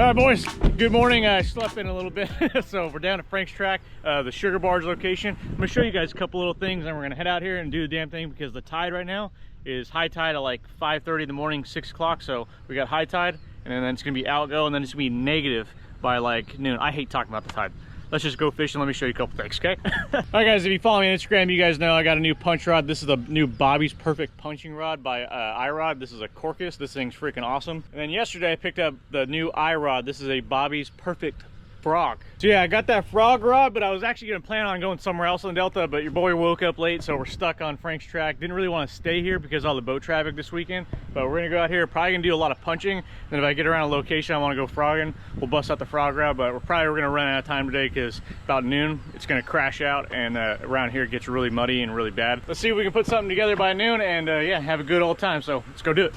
right, boys, good morning. I slept in a little bit, so we're down at Frank's Track, the Sugar Barge location. I'm gonna show you guys a couple little things, and we're gonna head out here and do the damn thing because the tide right now is high tide at like 5:30 in the morning, 6 o'clock. So we got high tide, and then it's gonna be outgo, and then it's gonna be negative by like noon. I hate talking about the tide. Let's just go fishing. Let me show you a couple things, okay? All right, guys, if you follow me on Instagram, you guys know I got a new punch rod. This is the new Bobby's Perfect Punching Rod by iRod. This is a Corkus. This thing's freaking awesome. And then yesterday I picked up the new iRod. This is a Bobby's Perfect Frog. So yeah, I got that frog rod, but I was actually gonna plan on going somewhere else in Delta, but your boy woke up late, so we're stuck on Frank's Track. Didn't really want to stay here because of all the boat traffic this weekend, but we're gonna go out here, probably gonna do a lot of punching. And if I get around a location I want to go frogging, we'll bust out the frog rod, but we're gonna run out of time today because about noon it's gonna crash out, and around here it gets really muddy and really bad. Let's see if we can put something together by noon and yeah, have a good old time. So let's go do it.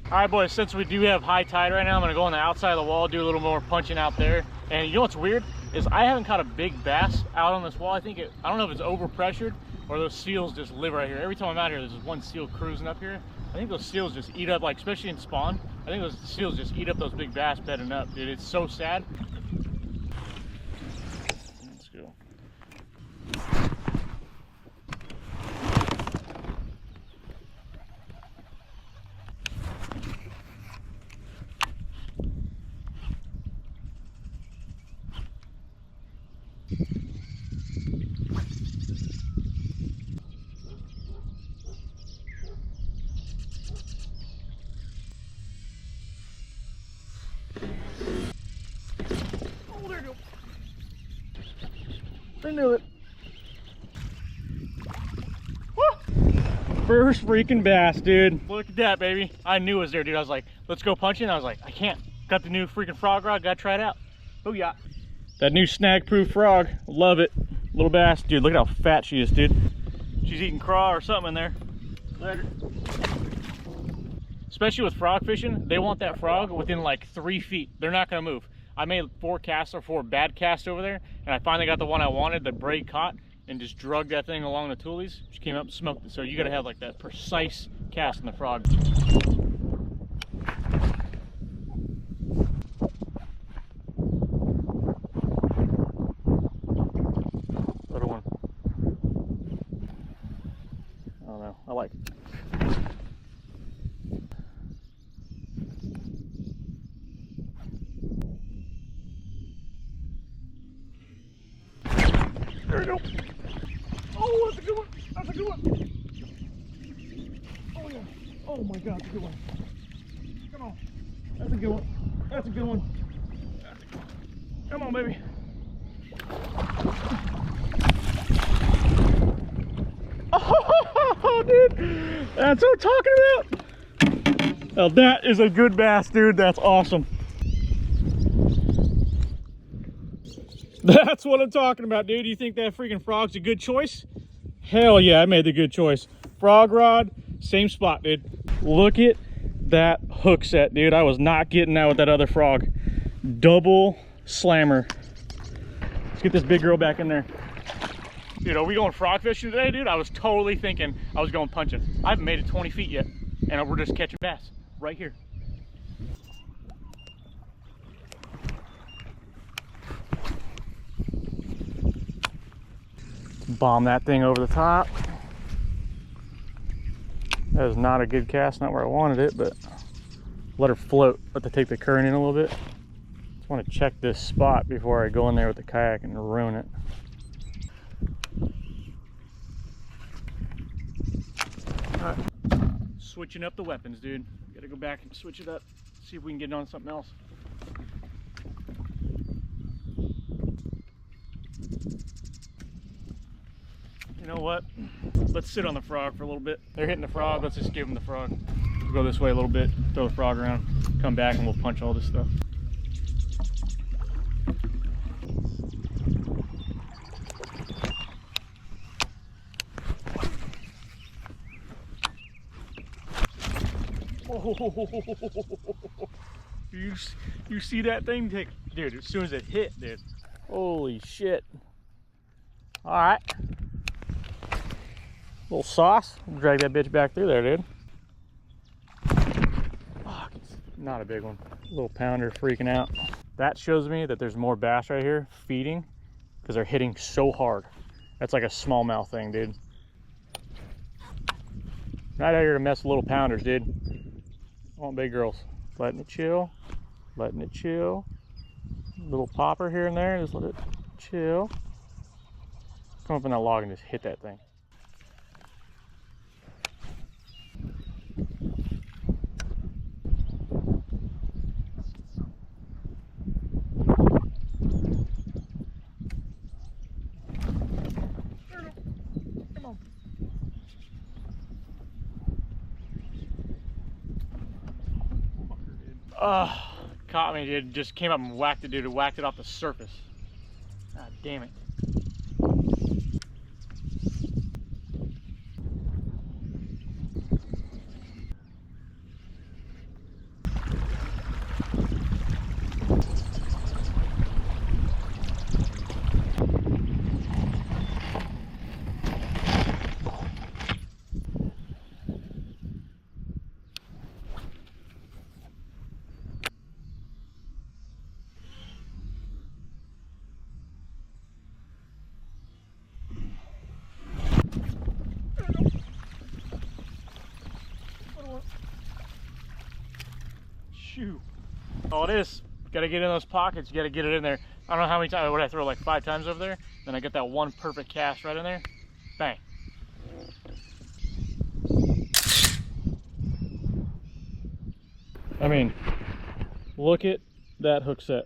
All right, boys, since we do have high tide right now, I'm gonna go on the outside of the wall, do a little more punching out there. And you know what's weird is I haven't caught a big bass out on this wall. I don't know if it's overpressured or those seals just live right here. Every time I'm out here, there's just one seal cruising up here. I think those seals just eat up, like especially in spawn, I think those seals just eat up those big bass bedding up, dude. It's so sad. Let's go. Oh, there you go. I knew it. Woo! First freaking bass, dude. Look at that, baby. I knew it was there, dude. I was like, let's go punching. I was like, I can't. Got the new freaking frog rod. Gotta try it out. Oh yeah. That new snag-proof frog. Love it. Little bass. Dude, look at how fat she is, dude. She's eating craw or something in there. Later. Especially with frog fishing, they want that frog within like 3 feet. They're not gonna move. I made 4 casts or 4 bad casts over there, and I finally got the one I wanted, the braid caught, and just drug that thing along the toolies. She came up and smoked it. So you gotta have like that precise cast in the frog. Little one. I don't know, I like it. There we go. Oh, that's a good one. That's a good one. Oh, yeah. Oh, my God, that's a good one. Come on. That's a good one. That's a good one. That's a good one. Come on, baby. Oh, dude. That's what I'm talking about. Now, that is a good bass, dude. That's awesome. That's what I'm talking about, dude. You think that freaking frog's a good choice? Hell yeah, I made the good choice. Frog rod, same spot, dude. Look at that hook set, dude. I was not getting that with that other frog. Double slammer. Let's get this big girl back in there. Dude, are we going frog fishing today, dude? I was totally thinking I was going punching. I haven't made it 20 feet yet, and we're just catching bass right here. Bomb that thing over the top. That is not a good cast, not where I wanted it, but let her float. Let her take the current in a little bit. Just want to check this spot before I go in there with the kayak and ruin it. All right. Switching up the weapons, dude. Gotta go back and switch it up. See if we can get on something else. You know what? Let's sit on the frog for a little bit. They're hitting the frog. Let's just give them the frog. We'll go this way a little bit, throw the frog around, come back, and we'll punch all this stuff. You see that thing? Dude, as soon as it hit, dude. Holy shit. All right. Little sauce. Drag that bitch back through there, dude. Fuck, it's not a big one. Little pounder freaking out. That shows me that there's more bass right here feeding because they're hitting so hard. That's like a smallmouth thing, dude. Not out here to mess with little pounders, dude. I want big girls. Letting it chill. Letting it chill. Little popper here and there. Just let it chill. Come up in that log and just hit that thing. Come on. Caught me, dude. Just came up and whacked it, dude. It whacked it off the surface. God damn it. Shoot. All it is, gotta get in those pockets, you gotta get it in there. I don't know how many times, what I throw like 5 times over there, then I get that one perfect cast right in there. Bang. I mean, look at that hook set.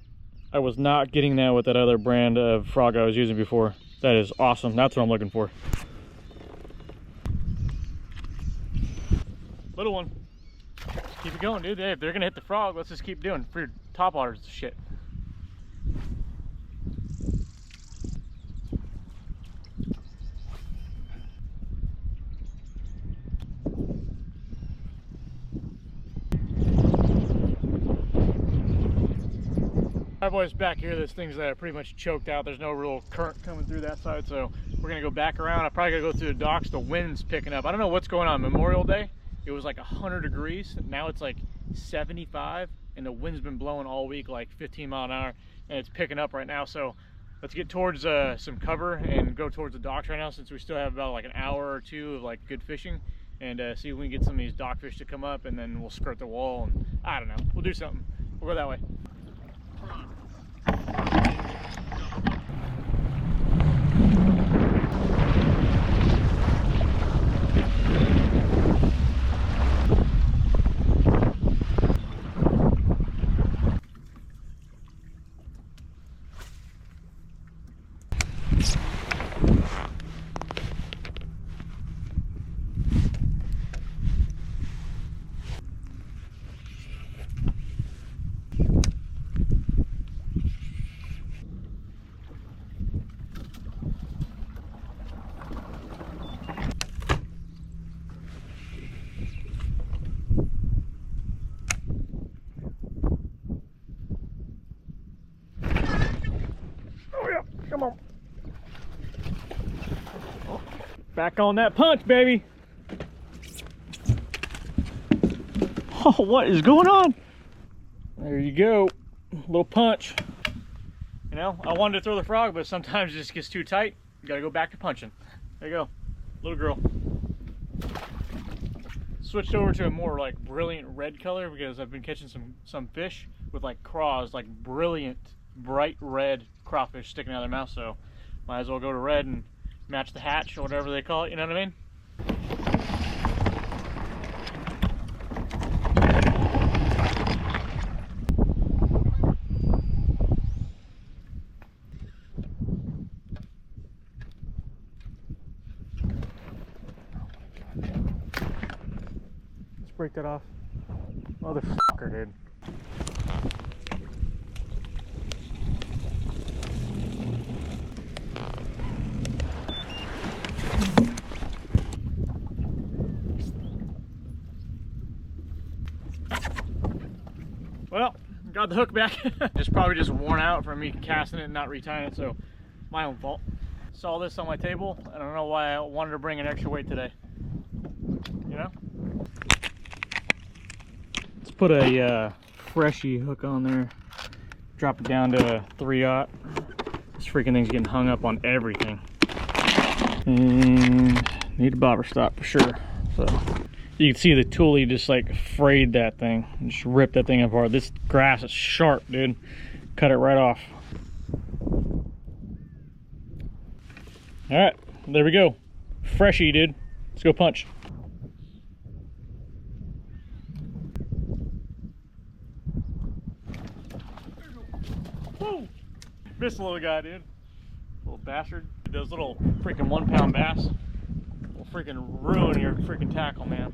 I was not getting that with that other brand of frog I was using before. That is awesome. That's what I'm looking for. Little one. Just keep it going, dude. Hey, if they're gonna hit the frog, let's just keep doing. For your top waters, shit. All right, boys, back here. This thing's pretty much choked out. There's no real current coming through that side, so we're gonna go back around. I probably gotta go through the docks. The wind's picking up. I don't know what's going on. Memorial Day, it was like 100 degrees. Now it's like 75, and the wind's been blowing all week, like 15 mile an hour, and it's picking up right now. So let's get towards some cover and go towards the docks right now, since we still have about like an hour or two of like good fishing, and see if we can get some of these dock fish to come up, and then we'll skirt the wall, and I don't know, we'll do something. We'll go that way. Come on. Back on that punch, baby. Oh, what is going on? There you go. Little punch. You know, I wanted to throw the frog, but sometimes it just gets too tight. You gotta go back to punching. There you go. Little girl. Switched over to a more like brilliant red color because I've been catching some fish with like craws, like brilliant bright red crawfish sticking out of their mouth, so might as well go to red and match the hatch or whatever they call it, you know what I mean? Let's break that off. Motherfucker, dude. Well, got the hook back. Just probably just worn out from me casting it and not retying it, so my own fault. Saw this on my table. I don't know why I wanted to bring an extra weight today. You know? Let's put a Freshie hook on there. Drop it down to a 3/0. This freaking thing's getting hung up on everything. And need a bobber stop for sure. So you can see the toolie just like frayed that thing and just ripped that thing apart. This grass is sharp, dude. Cut it right off. All right, there we go. Freshie, dude. Let's go punch. Woo! Missed a little guy, dude. Little bastard. Those little freaking 1 pound bass will freaking ruin your freaking tackle, man.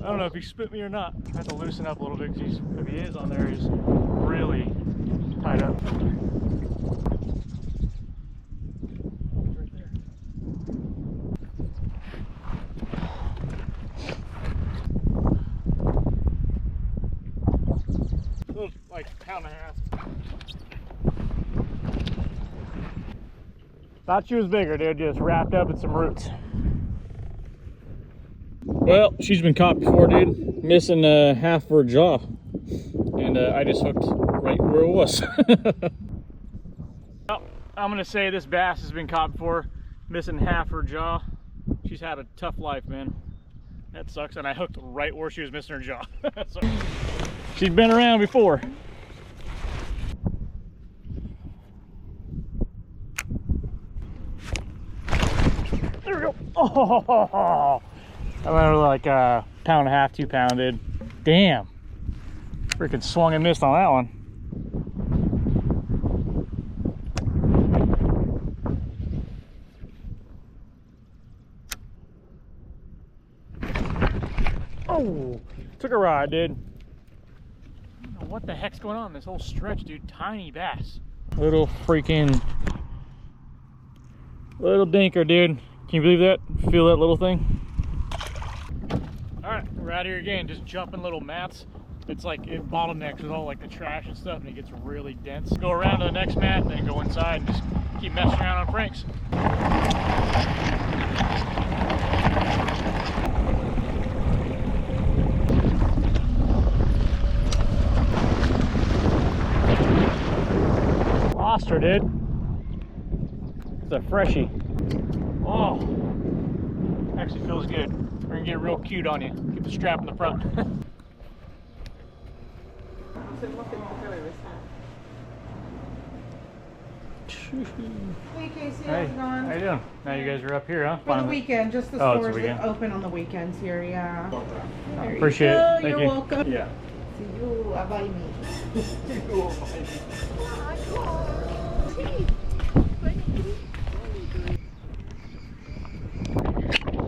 I don't know if he spit me or not. I have to loosen up a little bit because if he is on there, he's really tied up. Right there. Little, like, 1.5 pounds. Thought she was bigger, dude. Just wrapped up in some roots. Well, she's been caught before, dude. Missing half her jaw. And I just hooked right where it was. Well, I'm gonna say this bass has been caught before. Missing half her jaw. She's had a tough life, man. That sucks. And I hooked right where she was missing her jaw. So, she's been around before. There we go. Oh! I went like a 1.5 pounds, 2 pound, dude. Damn. Freaking swung and missed on that one. Oh, took a ride, dude. I don't know what the heck's going on this whole stretch, dude. Tiny bass. Little freaking, little dinker, dude. Can you believe that? Feel that little thing? All right, we're out here again, just jumping little mats. It's like it bottlenecks with all like the trash and stuff, and it gets really dense. Go around to the next mat, then go inside and just keep messing around on Frank's. Lost her, dude. It's a Freshie. Oh, actually feels good. We're gonna get real cute on you. Keep the strap in the front. Hey Casey, Hey, how's it going? how you doing? Now you guys are up here, huh? For the weekend, just the Oh, it's stores a weekend. that open on the weekends here, yeah. There you Appreciate go. it. Thank You're you. welcome. Yeah. See you, bye me.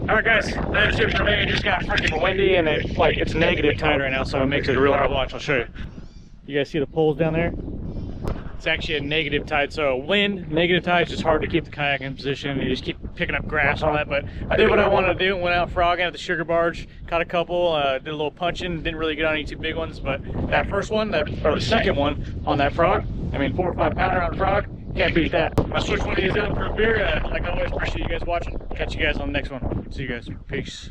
Alright guys, that's it for me. It just got freaking windy and it's negative tide right now, so it makes it real hard to watch. I'll show you. You guys see the poles down there? It's actually a negative tide, so wind, negative tide, it's just hard to keep the kayak in position. You just keep picking up grass and all that, but I did what I wanted to do. Went out frogging at the Sugar Barge, caught a couple, did a little punching, didn't really get on any too big ones, but that first one, or the second one on that frog, I mean 4 or 5 pounder on a frog, can't beat that. I'll switch one of these up for a beer. Like always, appreciate you guys watching. Catch you guys on the next one. See you guys. Peace.